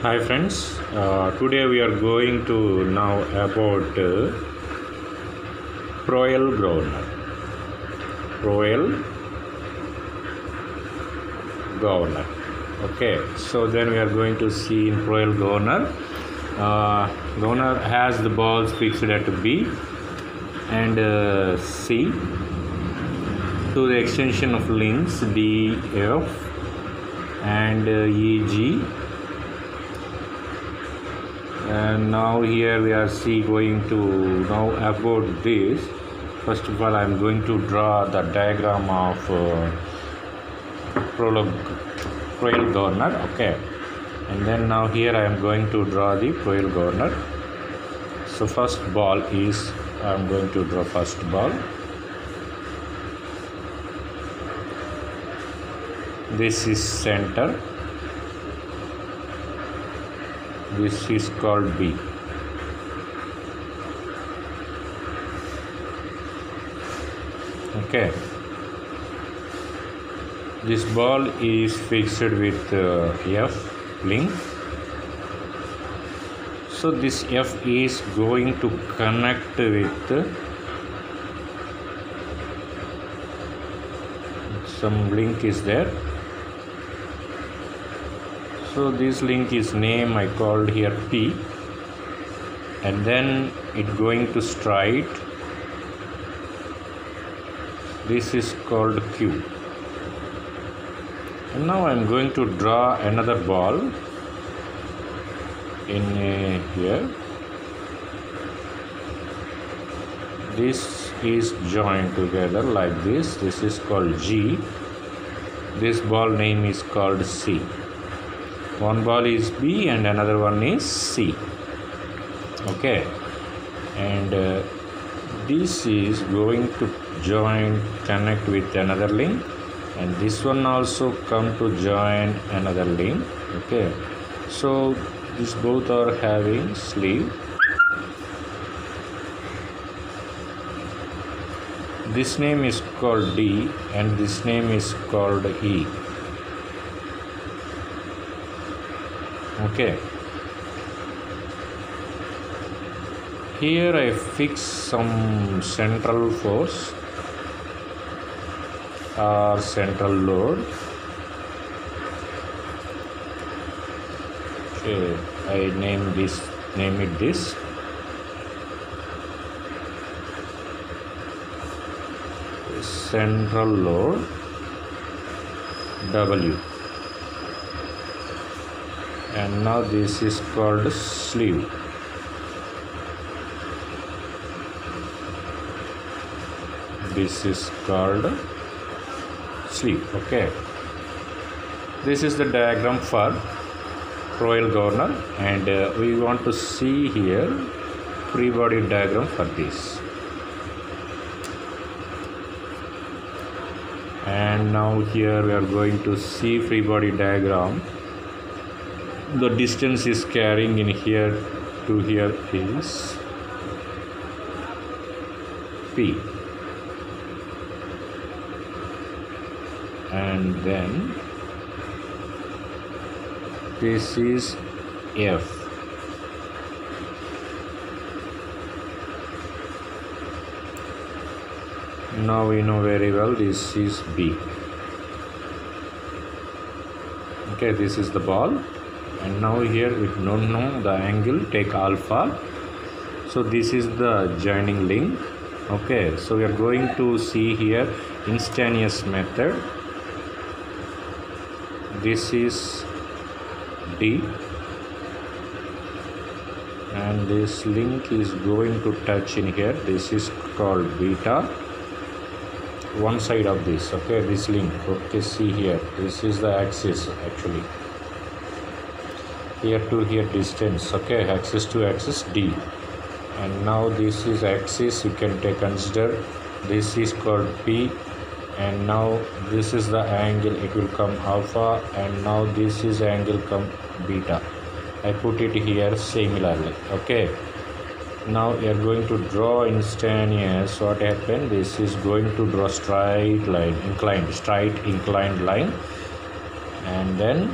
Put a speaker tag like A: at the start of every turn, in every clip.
A: Hi friends, today we are going to know about Proel Governor. Proel Governor. Okay, so then we are going to see in Proel Governor. Governor has the balls fixed at B and C to the extension of links D, F and E, G. And now here we are going to know about this. First of all, I am going to draw the diagram of Proel Governor. Okay, and then now here I am going to draw the Proel Governor. So first ball is I am going to draw first ball. This is center. This is called B. Okay. This ball is fixed with F link. So this F is going to connect with some link is there. So this link is name I called here P, and then it going to straight. This is called Q. And now I am going to draw another ball in here. This is joined together like this. This is called G. This ball name is called C. One ball is B and another one is C. Okay, and this is going to connect with another link, and this one also come to join another link. Okay, so these both are having sleeve. This name is called D and this name is called E. Okay, here I fix some central force or central load. Okay, I name it this. Central load W. And now this is called sleeve. This is called sleeve. Okay, this is the diagram for Proel Governor, and we want to see here free body diagram for this. And now here we are going to see free body diagram. The distance is carrying in here to here is P, and then this is F. Now we know very well this is B. Okay, this is the ball. And now here we don't know the angle, take alpha. So this is the joining link. Okay, so we are going to see here instantaneous method. This is D and this link is going to touch in here. This is called beta. One side of this, okay, this link. Okay, see here, this is the axis actually. Here to here distance, okay, axis to axis D, and now this is axis you can consider. This is called P, and now this is the angle, it will come alpha, and now this is angle come beta. I put it here similarly. Okay, now we are going to draw instantaneous. What happened, this is going to draw straight line, straight inclined line, and then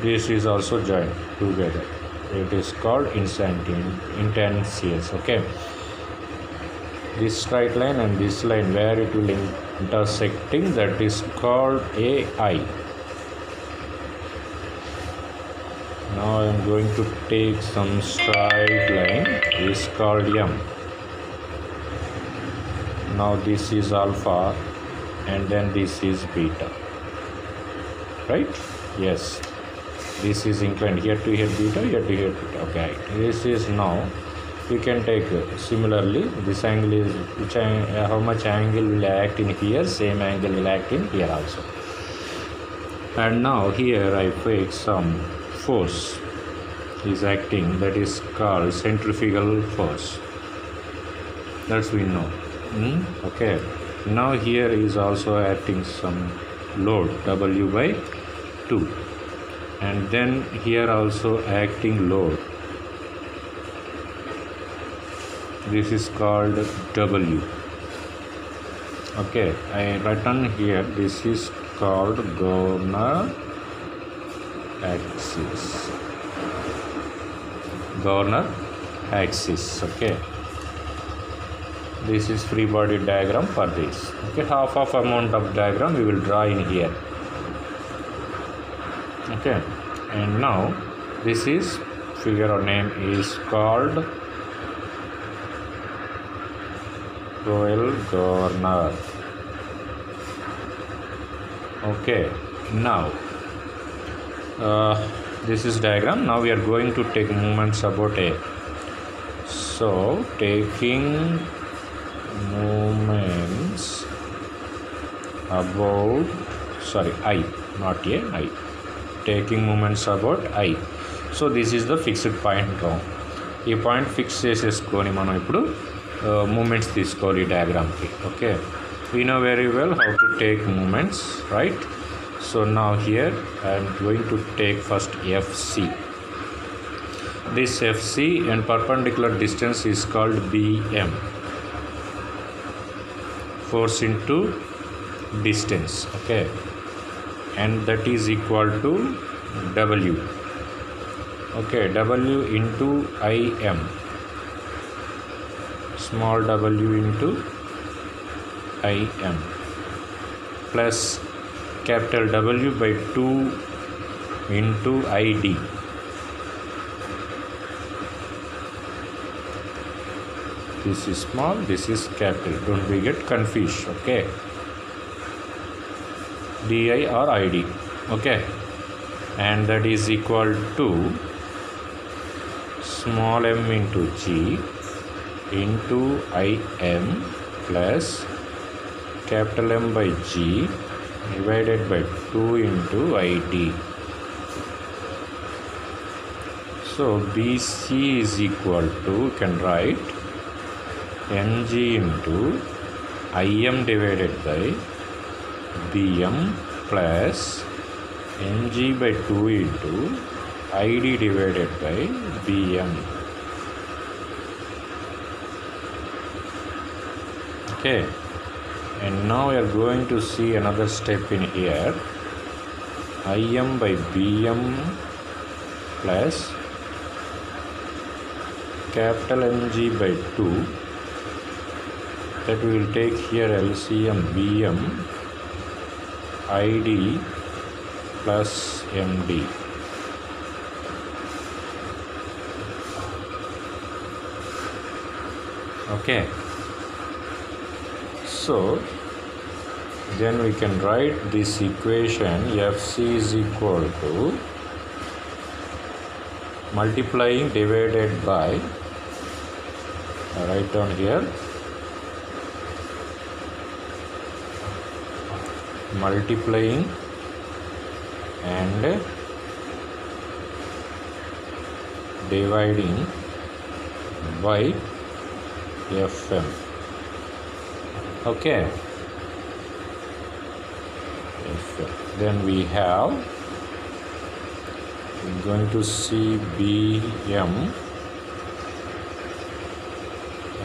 A: this is also joined together. It is called instantaneous. Okay, this straight line and this line where it will intersecting, that is called AI. Now I am going to take some straight line, is called M. Now this is alpha and then this is beta, right? Yes, this is inclined here to here beta, here to here beta. Okay, this is now you can take similarly this angle is which how much angle will act in here, same angle will act in here also. And now here I fix some force is acting, that is called centrifugal force, that's we know. Okay, now here is also acting some load W by 2, and then here also acting load, this is called W. Okay, I written here, this is called Governor axis. Okay, this is free body diagram for this. Okay, half of amount of diagram we will draw in here. Okay, and now this is figure or name is called Royal Governor. Okay, now this is diagram. Now we are going to take movements about A. So taking movements about, sorry, I, not A, I. Taking movements about I. So this is the fixed point now. ఈ point fix చేసేసుకొని మనం ఇప్పుడు moments తీసుకోవాలి డయాగ్రామ్కి. Okay, we know very well how to take movements, right? So now here I am going to take first FC. This FC and perpendicular distance is called BM, force into distance. Okay, and that is equal to W. Okay, W into IM, small w into IM, plus capital W by 2 into ID. This is small, this is capital, don't we get confused. Okay, DI or ID. Okay, and that is equal to small m into G into IM plus capital M by G divided by 2 into ID. So BC is equal to, you can write mg into IM divided by BM plus mg by 2 into ID divided by BM. Okay, and now we are going to see another step in here. IM by BM plus capital MG by 2, that we will take here LCM BM ID plus MD. Okay, so then we can write this equation FC is equal to multiplying divided by, write down here, multiplying and dividing by FM. Okay, FM. Then we have, we're going to see BM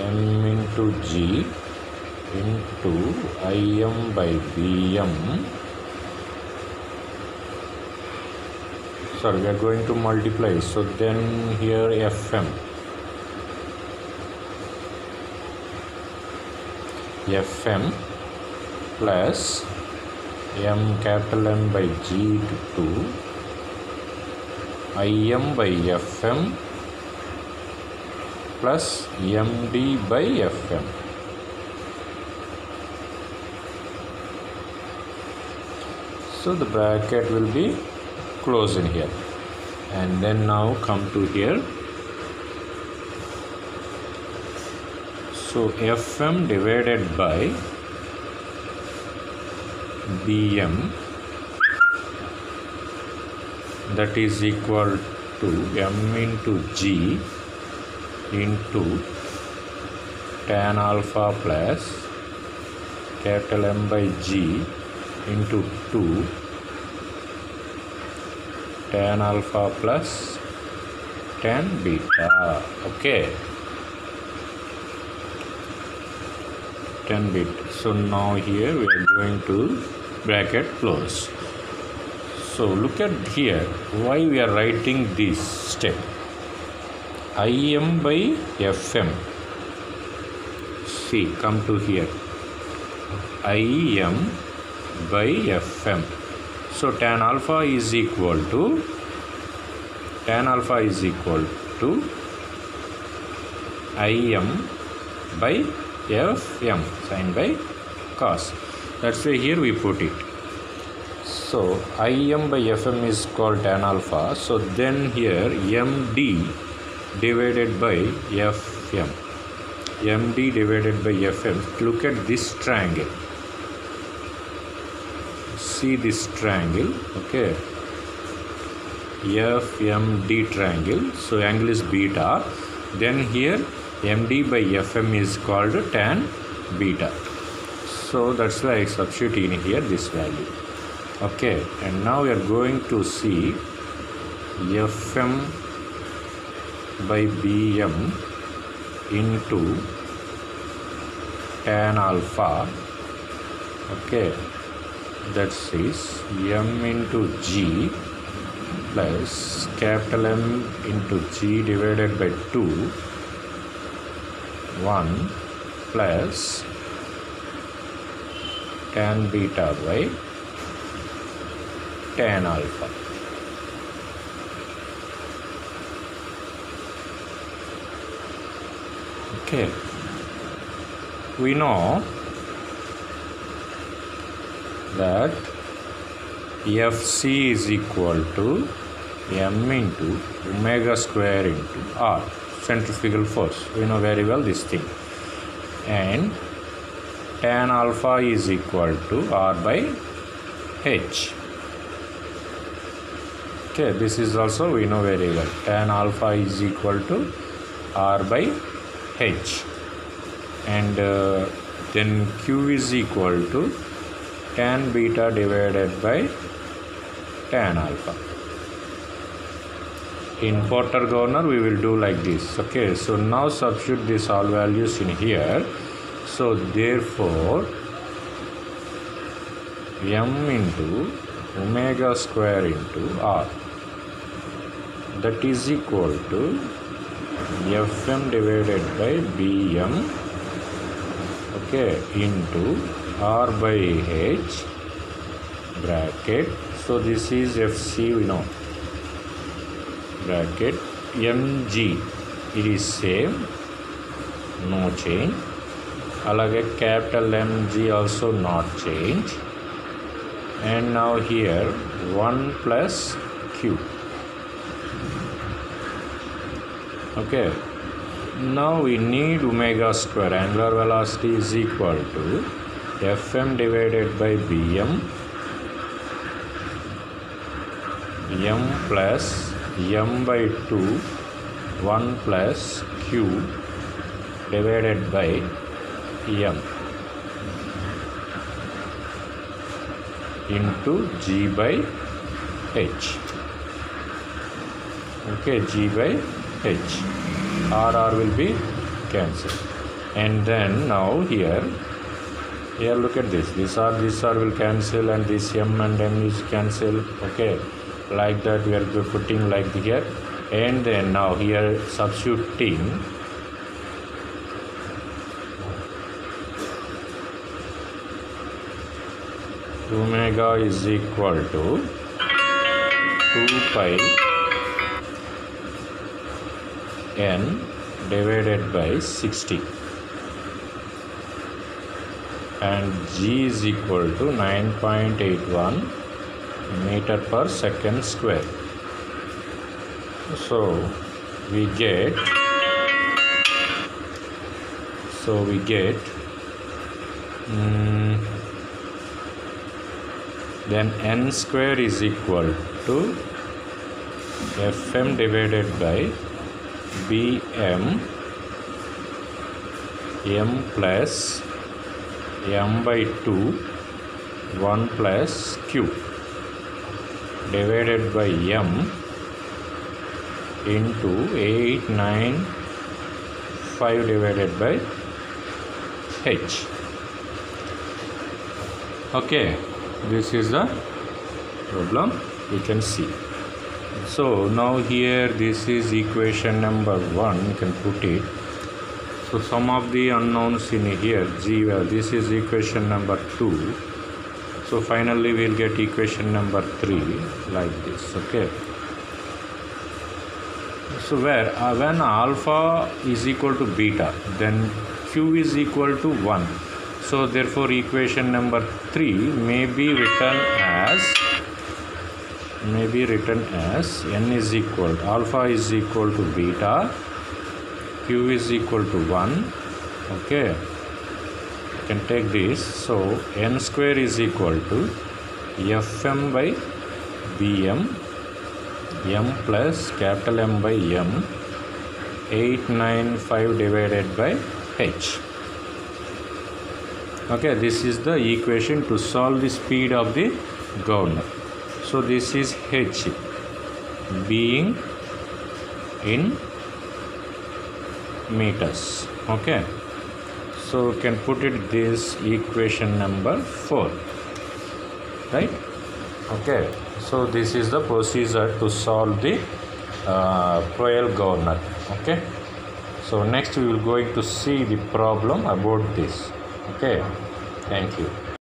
A: M into G into IM by BM sorry, we are going to multiply, so then here Fm plus capital M by G to 2 Im by Fm plus Md by Fm. So the bracket will be closed in here, and then now come to here. So Fm divided by Bm, that is equal to M into G into tan alpha plus capital M by G into 2 tan alpha plus tan beta. Okay, tan beta. So now here we are going to bracket close. So look at here, why we are writing this step. Im by Fm. See, come to here. Im by Fm. So tan alpha is equal to Im by Fm, sin by cos. That's why here we put it. So Im by Fm is called tan alpha. So then here Md divided by Fm. Md divided by Fm. Look at this triangle. See this triangle. Okay. FMD triangle. So angle is beta. Then here MD by Fm is called tan beta. So that's why I substitute in here this value. Okay, and now we are going to see Fm by Bm into tan alpha. Okay, that is M into G plus capital M into G divided by 2 1 plus tan beta by tan alpha. Okay, we know that Fc is equal to M into omega square into R, centrifugal force. We know very well this thing. And tan alpha is equal to R by H. Okay, this is also we know very well. Tan alpha is equal to R by H. And then Q is equal to tan beta divided by tan alpha. In Porter Governor we will do like this. Okay, so now substitute these all values in here. So therefore M into omega square into R, that is equal to Fm divided by Bm, okay, into R by H bracket. So this is Fc, we know, bracket Mg, it is same, no change. Alage capital Mg also not change. And now here 1 plus Q. Okay, now we need omega square. Angular velocity is equal to Fm divided by Bm, M plus M by 2, 1 plus Q divided by M into G by H. Okay, G by H. R will be cancelled. And then now here look at this. This R will cancel, and this M and M is cancel. Okay. like that we are putting like here, and then now here substituting omega is equal to 2 pi n divided by 60, and g is equal to 9.81 meter per second square. So we get then n square is equal to Fm divided by Bm m plus m by 2 1 plus q divided by m into 895 divided by h. Okay, this is the problem we can see. So now here this is equation number 1, you can put it. So sum of the unknowns in here g, this is equation number 2. So finally we will get equation number 3 like this. Okay, so where when alpha is equal to beta, then q is equal to 1. So therefore equation number 3 may be written as n is equal, alpha is equal to beta, q is equal to 1. Okay, you can take this. So n square is equal to Fm by Bm m plus capital M by m 895 divided by h. Okay, this is the equation to solve the speed of the governor. So this is h being in meters. Okay, so you can put it this equation number 4, right? Okay, so this is the procedure to solve the Poel governor. Okay, so next we will going to see the problem about this. Okay, thank you.